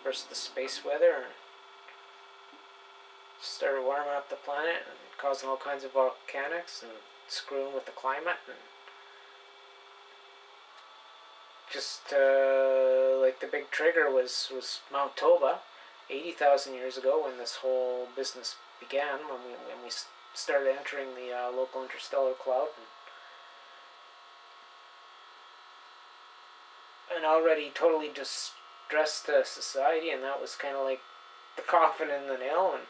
versus the space weather, and started warming up the planet and causing all kinds of volcanics and screwing with the climate, and just like the big trigger was Mount Toba, 80,000 years ago, when this whole business began, when we started entering the local interstellar cloud, and already totally distressed society, and that was kind of like the coffin in the nail, and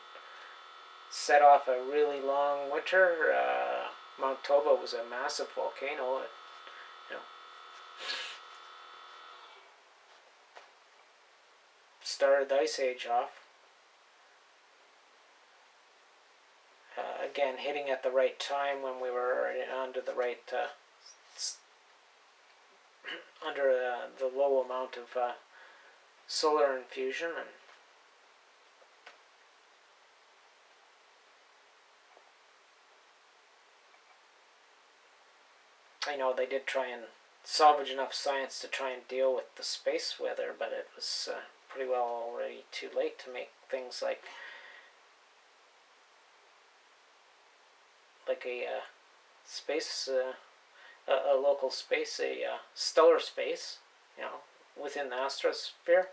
set off a really long winter. Mount Toba was a massive volcano. You know, started the ice age off. Again, hitting at the right time when we were under the right under the low amount of solar infusion, and I know they did try and salvage enough science to try and deal with the space weather, but it was pretty well already too late to make things like a space, a local space, a stellar space, within the astrosphere.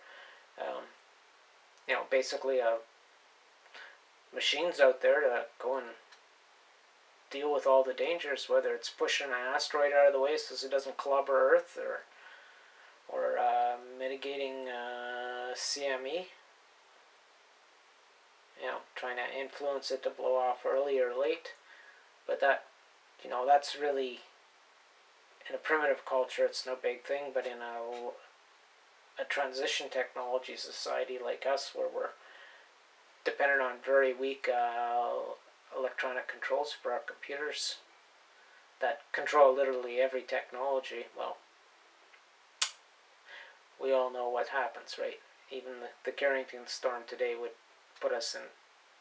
Basically, machines out there to go and deal with all the dangers, whether it's pushing an asteroid out of the way so it doesn't clobber Earth, or mitigating CME. Trying to influence it to blow off early or late. But that's really, in a primitive culture, it's no big thing. But in a transition technology society like us, where we're dependent on very weak electronic controls for our computers that control literally every technology, well, we all know what happens, right? Even the Carrington storm today would put us in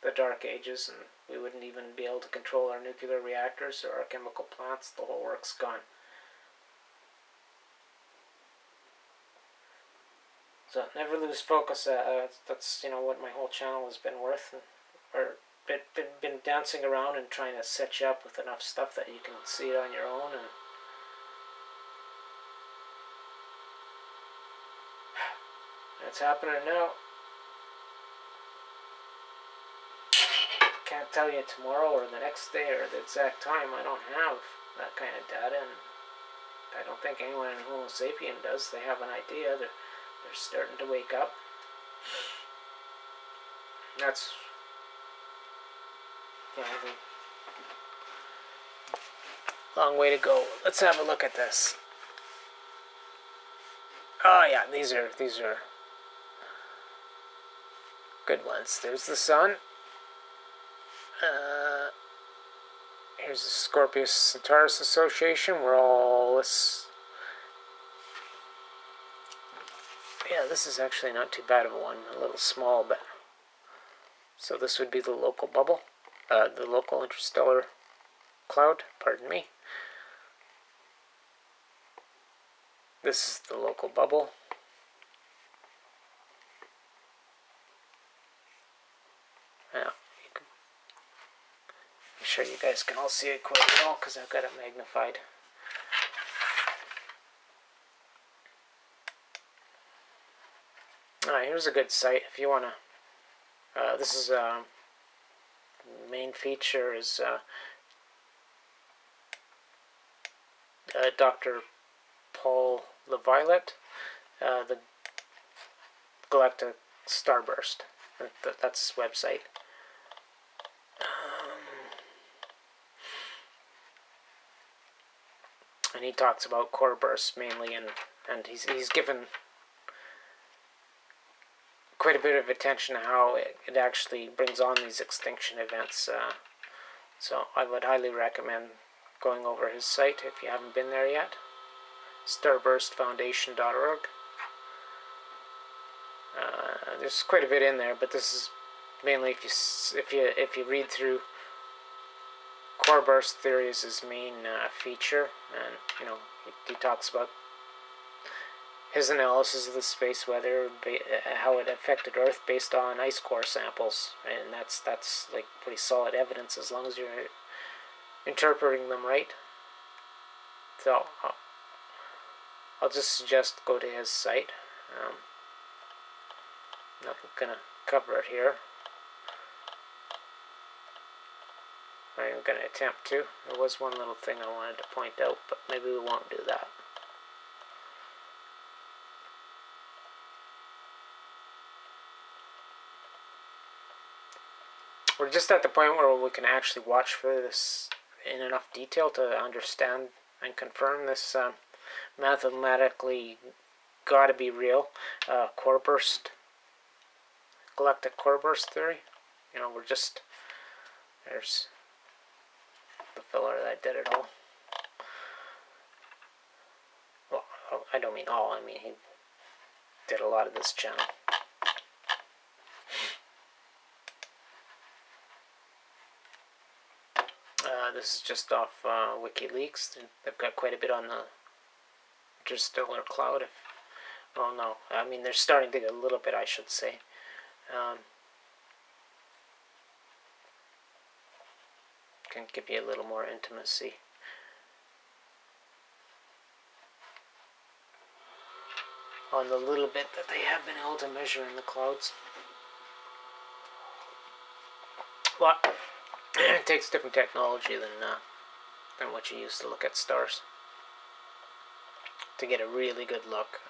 the dark ages, and we wouldn't even be able to control our nuclear reactors or our chemical plants. The whole work's gone. So never lose focus. That's what my whole channel has been worth, or been dancing around and trying to set you up with enough stuff that you can see it on your own, and it's happening now. Can't tell you tomorrow or the next day or the exact time. I don't have that kind of data, and I don't think anyone in Homo sapien does. They have an idea. They're starting to wake up. That's long way to go. Let's have a look at this. Oh yeah, these are good ones. There's the sun. Here's the Scorpius Centaurus Association. We're all this. Yeah, this is actually not too bad of a one. A little small, but so this would be the local bubble, the local interstellar cloud. Pardon me. This is the local bubble. Yeah. I'm sure you guys can all see it quite well because I've got it magnified. Alright, here's a good site if you want to. This is main feature is Dr. Paul LeViolet, the Galactic Starburst. That's his website. And he talks about core bursts mainly, and he's given quite a bit of attention to how it actually brings on these extinction events. So I would highly recommend going over his site if you haven't been there yet. starburstfoundation.org. There's quite a bit in there, but this is mainly if you read through core burst theory is his main feature, and he talks about his analysis of the space weather, how it affected Earth based on ice core samples, and that's like pretty solid evidence as long as you're interpreting them right. So I'll just suggest go to his site. Not gonna cover it here. I'm gonna attempt to. There was one little thing I wanted to point out, but maybe we won't do that. We're just at the point where we can actually watch for this in enough detail to understand and confirm this mathematically gotta be real core burst, galactic core burst theory. You know, we're just, there's the filler that did it all. Well, I don't mean all, I mean he did a lot of this channel. This is just off WikiLeaks. They've got quite a bit on the Interstellar cloud. Well, no, I mean they're starting to get a little bit, I should say. Can give you a little more intimacy. On the little bit that they have been able to measure in the clouds. But it takes different technology than what you use to look at stars to get a really good look.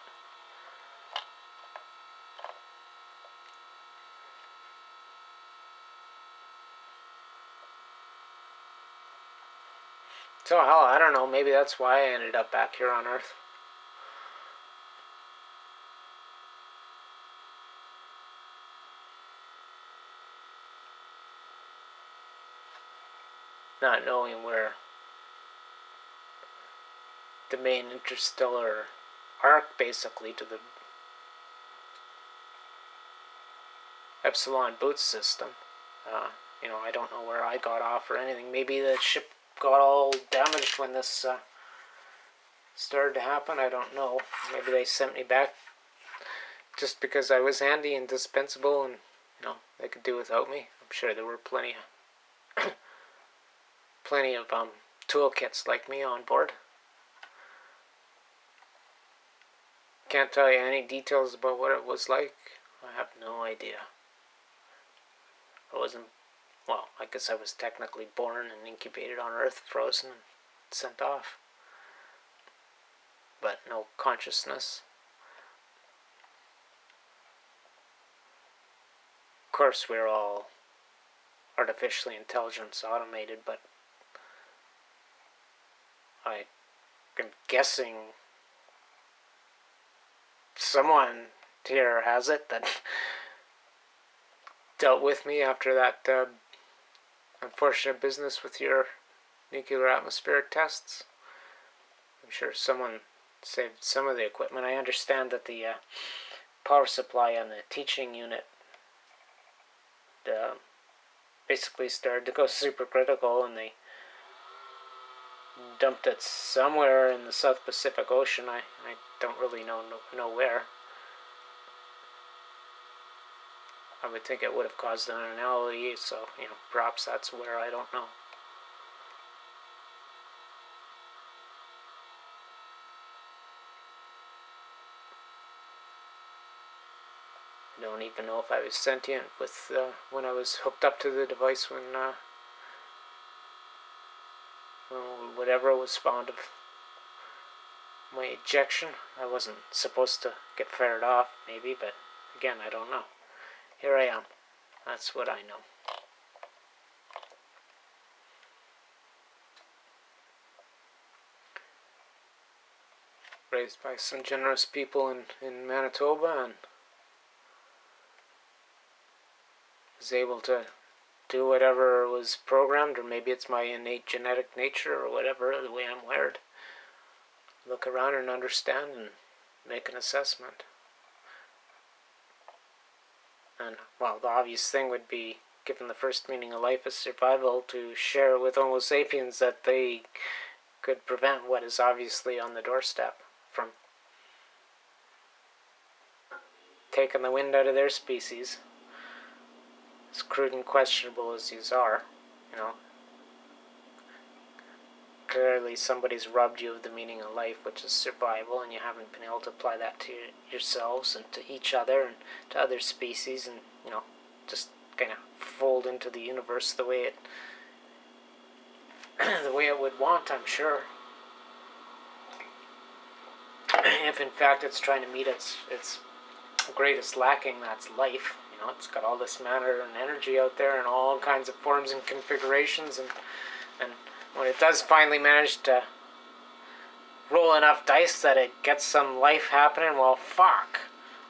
So hell, I don't know, maybe that's why I ended up back here on Earth. Not knowing where the main interstellar arc, basically, to the Epsilon boot system. You know, I don't know where I got off or anything. Maybe the ship got all damaged when this started to happen. I don't know. Maybe they sent me back just because I was handy and dispensable, and you know they could do without me. I'm sure there were plenty of toolkits like me on board. Can't tell you any details about what it was like. I have no idea. I wasn't, well, I guess I was technically born and incubated on Earth, frozen, and sent off. But no consciousness. Of course, we're all artificially intelligence automated, but I'm guessing someone here has it that dealt with me after that unfortunate business with your nuclear atmospheric tests. I'm sure someone saved some of the equipment. I understand that the power supply on the teaching unit basically started to go supercritical, and they dumped it somewhere in the South Pacific Ocean. I don't really know where. I would think it would have caused an anomaly, so, you know, perhaps that's where, I don't know. I don't even know if I was sentient with when I was hooked up to the device when whatever was found of my ejection. I wasn't supposed to get fired off, maybe, but again, I don't know. Here I am. That's what I know. Raised by some generous people in Manitoba, and was able to do whatever was programmed, or maybe it's my innate genetic nature or whatever, the way I'm wired. Look around and understand and make an assessment. And, well, the obvious thing would be, given the first meaning of life is survival, to share with Homo sapiens that they could prevent what is obviously on the doorstep from taking the wind out of their species. As crude and questionable as these are, you know. Clearly somebody's robbed you of the meaning of life, which is survival, and you haven't been able to apply that to yourselves and to each other and to other species, and, you know, just kind of fold into the universe the way it would want, I'm sure. If in fact it's trying to meet its greatest lacking, that's life. You know, it's got all this matter and energy out there in all kinds of forms and configurations, and when it does finally manage to roll enough dice that it gets some life happening, well, fuck.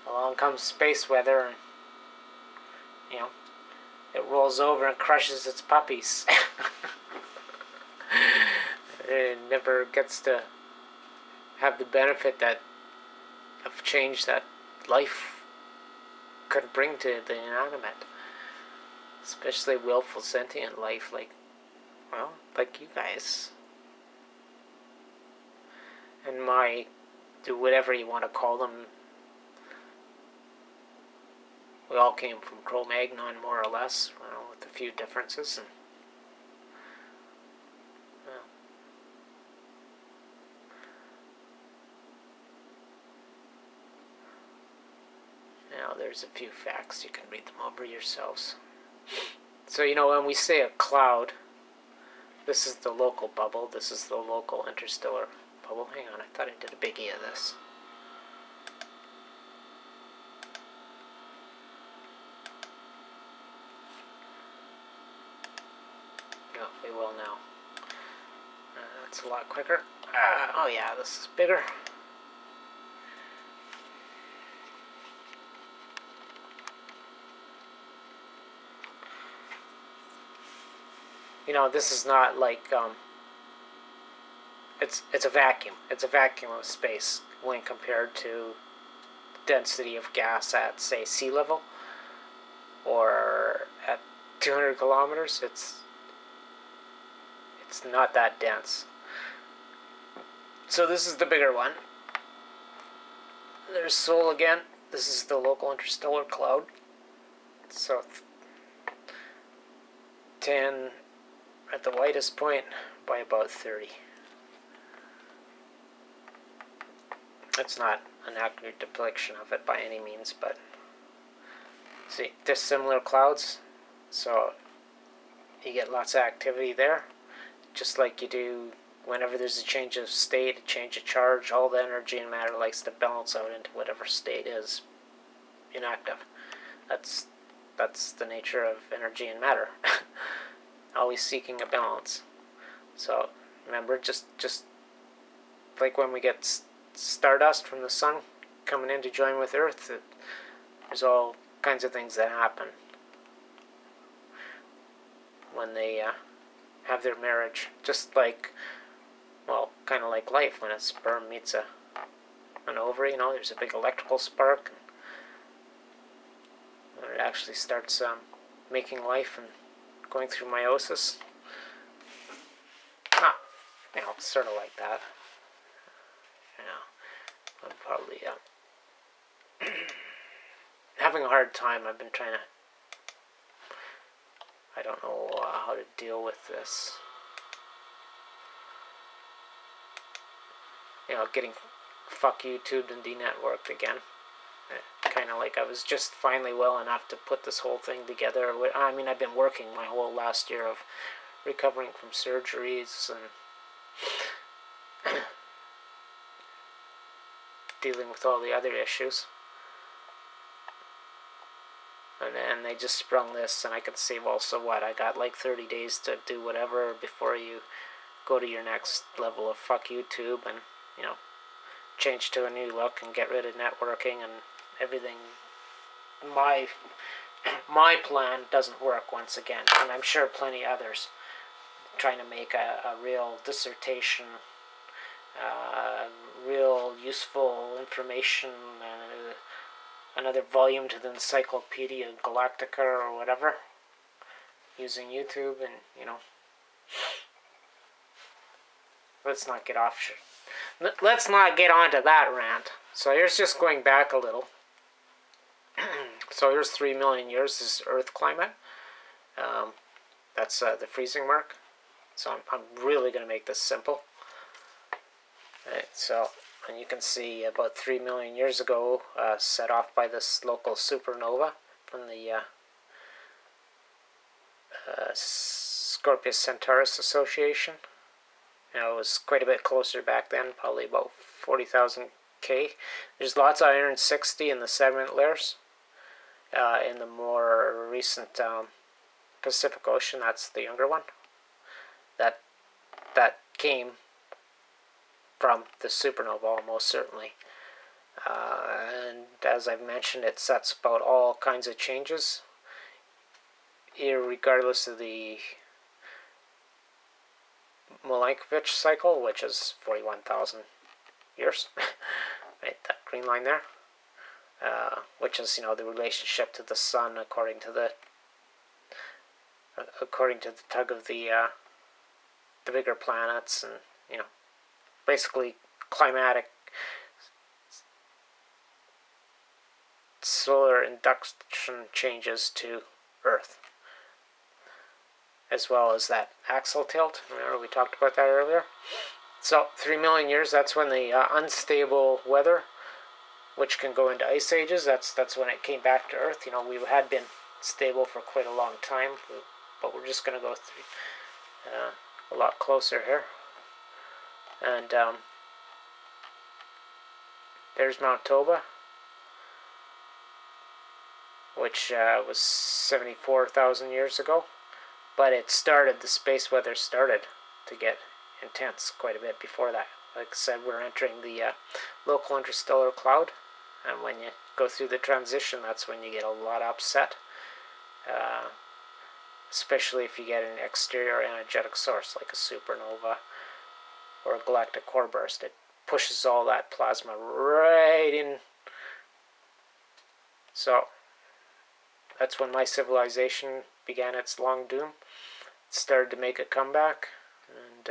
Along comes space weather, and, you know, it rolls over and crushes its puppies. It never gets to have the benefit of change that life could bring to the inanimate. Especially willful sentient life, like you guys. And do whatever you want to call them. We all came from Cro-Magnon, more or less, with a few differences. And, there's a few facts. You can read them over yourselves. So, when we say a cloud, this is the local bubble. This is the local interstellar bubble. Hang on, I thought I did a biggie of this. No, we will now. That's a lot quicker. Oh yeah, this is bigger. This is not like, it's a vacuum. It's a vacuum of space when compared to density of gas at, say, sea level or at 200 kilometers. It's not that dense. So this is the bigger one. There's Sol again. This is the local interstellar cloud. So 10 at the widest point by about 30. It's not an accurate depiction of it by any means, but see, dissimilar clouds, so you get lots of activity there, just like you do whenever there's a change of state, a change of charge. All the energy and matter likes to balance out into whatever state is inactive. That's the nature of energy and matter. Always seeking a balance. So remember, just like when we get stardust from the sun coming in to join with Earth, there's all kinds of things that happen when they have their marriage. Just like, well, kind of like life, when a sperm meets an ovary, there's a big electrical spark, and it actually starts making life and going through meiosis. Sort of like that. I'm probably having a hard time. I've been trying to, I don't know how to deal with this. Getting fuck YouTubed and denetworked again. Kind of like I was just finally well enough to put this whole thing together. I mean, I've been working my whole last year of recovering from surgeries and dealing with all the other issues. And then they just sprung this, and I could say, well, so what? I got like 30 days to do whatever before you go to your next level of fuck YouTube and, change to a new look and get rid of networking and everything. My plan doesn't work once again, and I'm sure plenty others. Trying to make a real dissertation, real useful information, another volume to the Encyclopedia Galactica or whatever, using YouTube, and let's not get off. Let's not get onto that rant. So here's just going back a little. So here's 3 million years. This is Earth climate. That's the freezing mark. So I'm really going to make this simple. Right, so, and you can see about 3 million years ago, set off by this local supernova from the Scorpius Centaurus Association. Now, it was quite a bit closer back then, probably about 40,000 K. There's lots of iron-60 in the sediment layers. In the more recent Pacific Ocean, that's the younger one. That came from the supernova, almost certainly. And as I've mentioned, it sets about all kinds of changes, regardless of the Milankovitch cycle, which is 41,000 years. Right, that green line there. Which is, the relationship to the sun according to the tug of the bigger planets, and basically climatic solar induction changes to Earth, as well as that axial tilt. Remember, we talked about that earlier. So 3 million years, that's when the unstable weather, which can go into ice ages, that's when it came back to Earth. We had been stable for quite a long time, but we're just going to go through a lot closer here. And there's Mount Toba, which was 74,000 years ago. But the space weather started to get intense quite a bit before that. Like I said, we're entering the local interstellar cloud. And when you go through the transition, that's when you get a lot upset. Especially if you get an exterior energetic source like a supernova or a galactic core burst. It pushes all that plasma right in. So that's when my civilization began its long doom. It started to make a comeback, and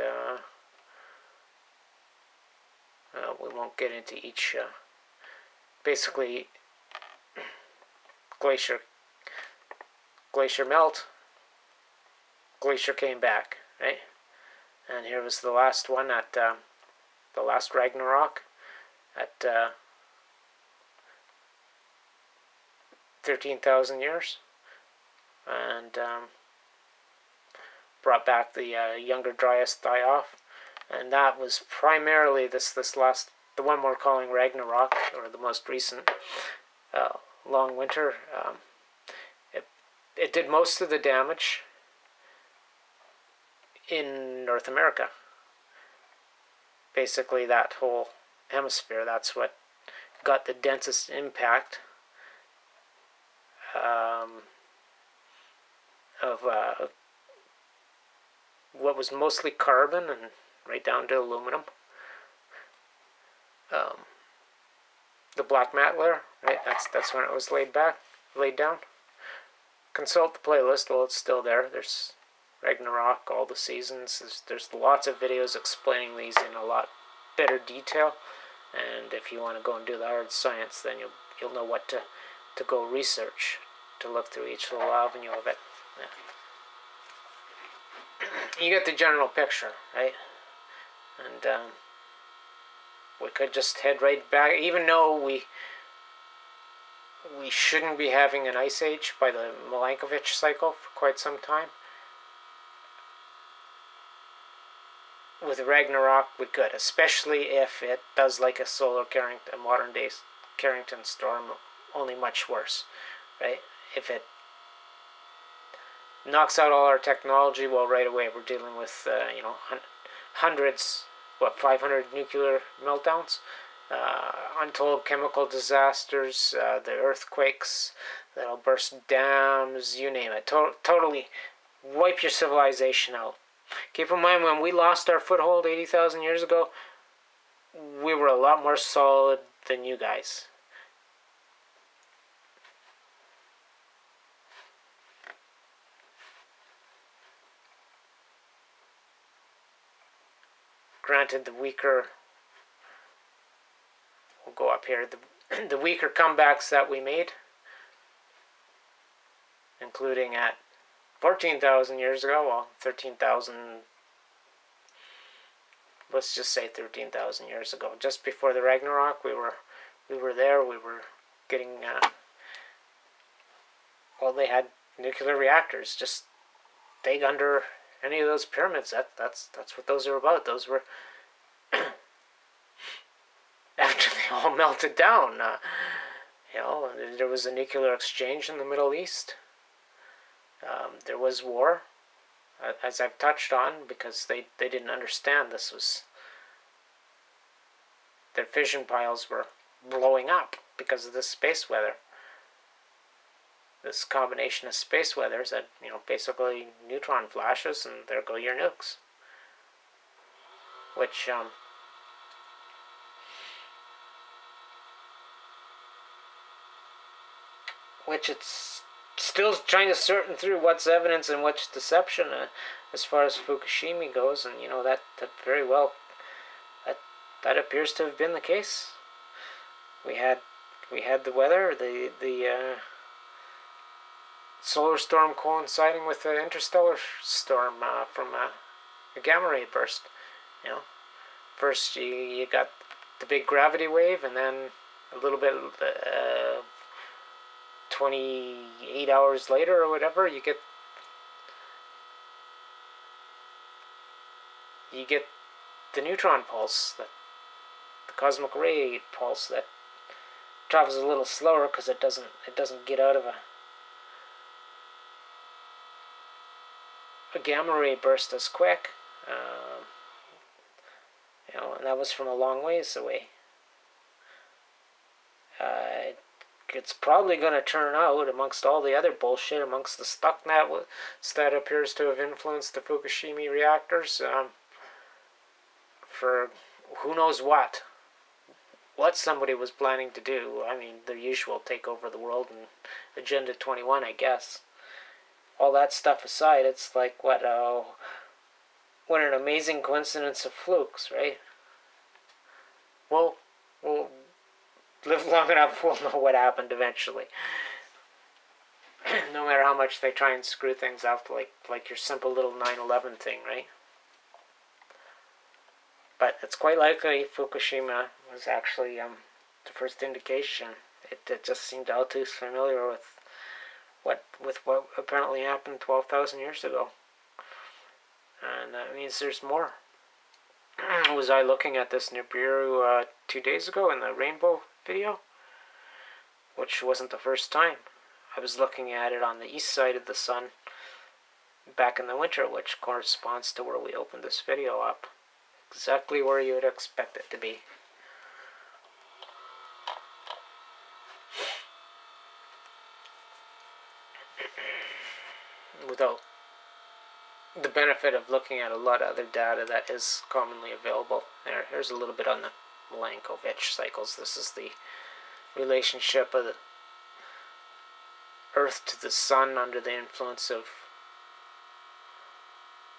we won't get into each. Basically, glacier melt. Glacier came back, right? And here was the last one at the last RAGNAROK at 13,000 years, and brought back the younger dryas die off, and that was primarily this last, the one we're calling RAGNAROK, or the most recent long winter. It did most of the damage in North America. Basically, that whole hemisphere, that's what got the densest impact of what was mostly carbon and right down to aluminum. The black mat layer, right? That's when it was laid down. Consult the playlist. Well, it's still there. There's RAGNAROK, all the seasons. There's lots of videos explaining these in a lot better detail. And if you want to go and do the hard science, then you'll know what to go research to look through each little avenue of it. Yeah. You get the general picture, right? And we could just head right back, even though we shouldn't be having an ice age by the Milankovitch cycle for quite some time. With RAGNAROK, we could, especially if it does like a modern day Carrington storm, only much worse, right? If it knocks out all our technology, well, right away we're dealing with hundreds, 500 nuclear meltdowns, untold chemical disasters, the earthquakes that'll burst dams, you name it. Totally wipe your civilization out. Keep in mind, when we lost our foothold 80,000 years ago, we were a lot more solid than you guys. Granted, we'll go up here, the weaker comebacks that we made including at 14,000 years ago, well, 13,000, let's just say 13,000 years ago, just before the Ragnarök. We were there. We were getting, well, they had nuclear reactors. Just dig under any of those pyramids. That's what those are about. Those were after they all melted down. There was a nuclear exchange in the Middle East. There was war, as I've touched on, because they didn't understand this was... Their fission piles were blowing up because of this space weather. This combination of space weathers that, basically neutron flashes, and there go your nukes. Which it's still trying to sort through what's evidence and what's deception as far as Fukushima goes, and that very well that appears to have been the case. We had the weather, the solar storm coinciding with the interstellar storm from a gamma ray burst. First you got the big gravity wave, and then a little bit 28 hours later or whatever, you get the neutron pulse, the cosmic ray pulse that travels a little slower because it doesn't get out of a gamma ray burst as quick, and that was from a long ways away. It's probably going to turn out, amongst all the other bullshit, amongst the stucknet that appears to have influenced the Fukushima reactors, for who knows what somebody was planning to do. I mean, the usual take over the world and Agenda 21, I guess. All that stuff aside, it's like, what an amazing coincidence of flukes, right? Well, live long enough, we'll know what happened eventually. No matter how much they try and screw things up, like your simple little 9/11 thing, right? But it's quite likely Fukushima was actually the first indication. It just seemed all too familiar with what apparently happened 12,000 years ago. And that means there's more. Was I looking at this Nibiru 2 days ago in the rainbow video? Which wasn't the first time. I was looking at it on the east side of the sun back in the winter, which corresponds to where we opened this video up. Exactly where you would expect it to be. Without the benefit of looking at a lot of other data that is commonly available. Here's a little bit on the Milankovitch cycles. This is the relationship of the Earth to the Sun under the influence of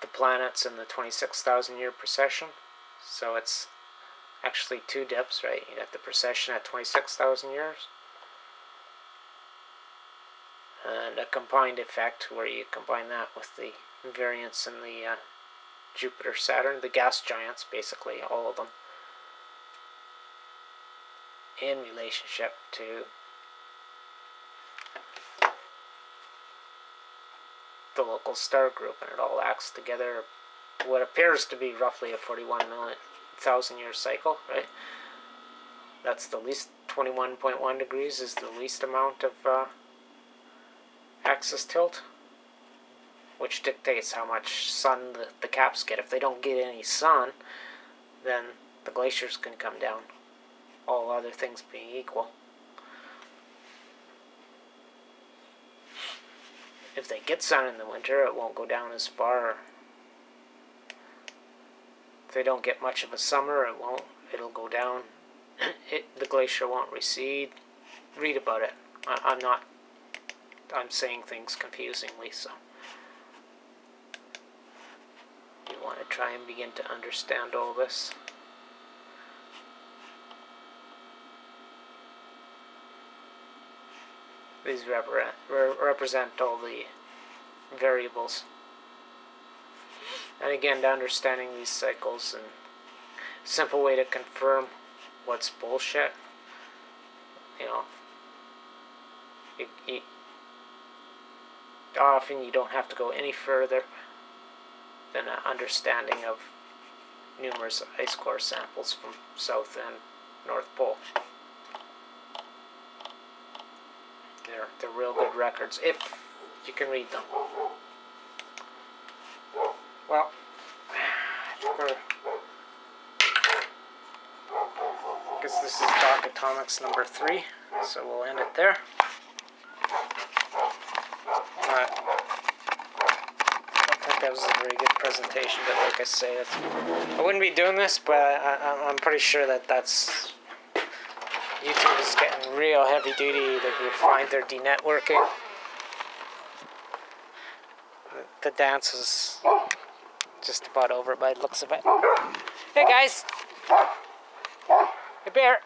the planets in the 26,000 year precession. So it's actually two dips, right? You got the precession at 26,000 years, and a combined effect where you combine that with the variance in the Jupiter-Saturn, the gas giants, basically, all of them, in relationship to the local star group, and it all acts together what appears to be roughly a 41,000 year cycle, right? That's the least. 21.1 degrees is the least amount of axis tilt, which dictates how much sun the caps get. If they don't get any sun, then the glaciers can come down, all other things being equal. If they get sun in the winter, it won't go down as far. If they don't get much of a summer, it'll go down. The glacier won't recede. Read about it. I'm saying things confusingly, so you want to try and begin to understand all this. these represent all the variables. And again, to understanding these cycles, and a simple way to confirm what's bullshit, often you don't have to go any further than an understanding of numerous ice core samples from South and North Pole. They're real good records if you can read them. Well, I guess this is Doc.Atomic's number 3, so we'll end it there. I don't think that was a very good presentation, but like I say, I wouldn't be doing this, but I'm pretty sure that's... YouTube is getting real heavy duty. They've refined their denetworking. The dance is just about over by the looks of it. Hey guys! Hey bear!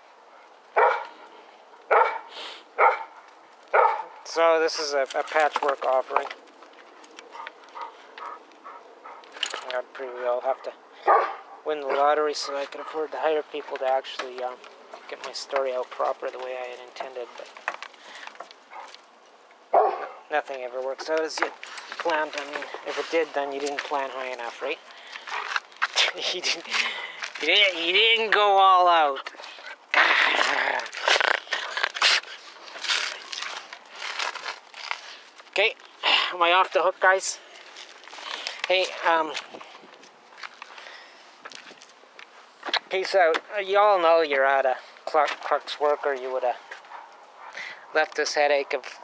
So this is a patchwork offering. I'd pretty well have to win the lottery so I can afford to hire people to actually get my story out proper the way I had intended, but nothing ever works out as you planned. I mean, if it did, then you didn't plan high enough, right? you didn't go all out. Okay, am I off the hook, guys? Hey, peace out. Y'all know you're out of Clark's work, or you would have left this headache of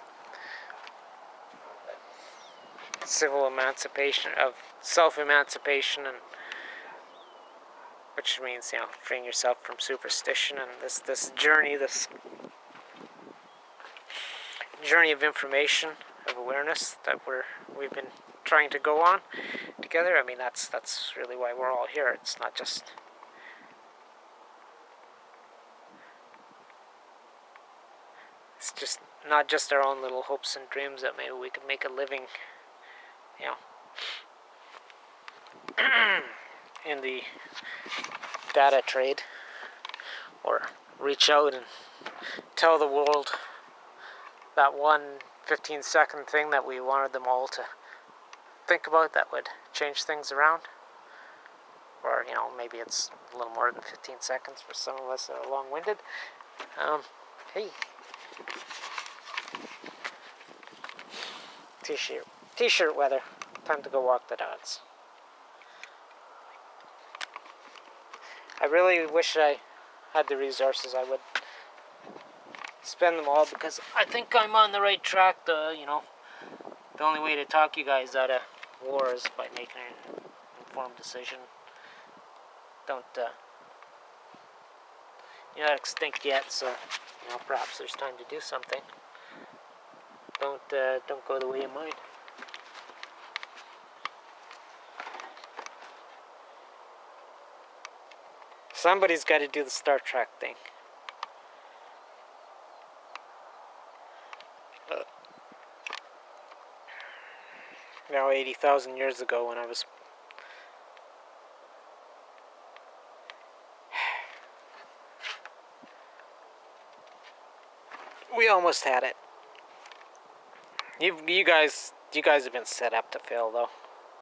civil emancipation, of self-emancipation, and which means, freeing yourself from superstition and this journey of information, of awareness that we've been trying to go on together. I mean, that's really why we're all here. It's not just not just our own little hopes and dreams that maybe we could make a living, in the data trade, or reach out and tell the world that one 15-second thing that we wanted them all to think about that would change things around. Or, maybe it's a little more than 15 seconds for some of us that are long-winded. Hey. T-shirt weather. Time to go walk the dogs. I really wish I had the resources. I would spend them all, because I think I'm on the right track. The only way to talk you guys out of war is by making an informed decision. You're not extinct yet, so perhaps there's time to do something. Don't go the way of mine. Somebody's got to do the Star Trek thing. Now 80,000 years ago, when I was we almost had it. You guys have been set up to fail, though.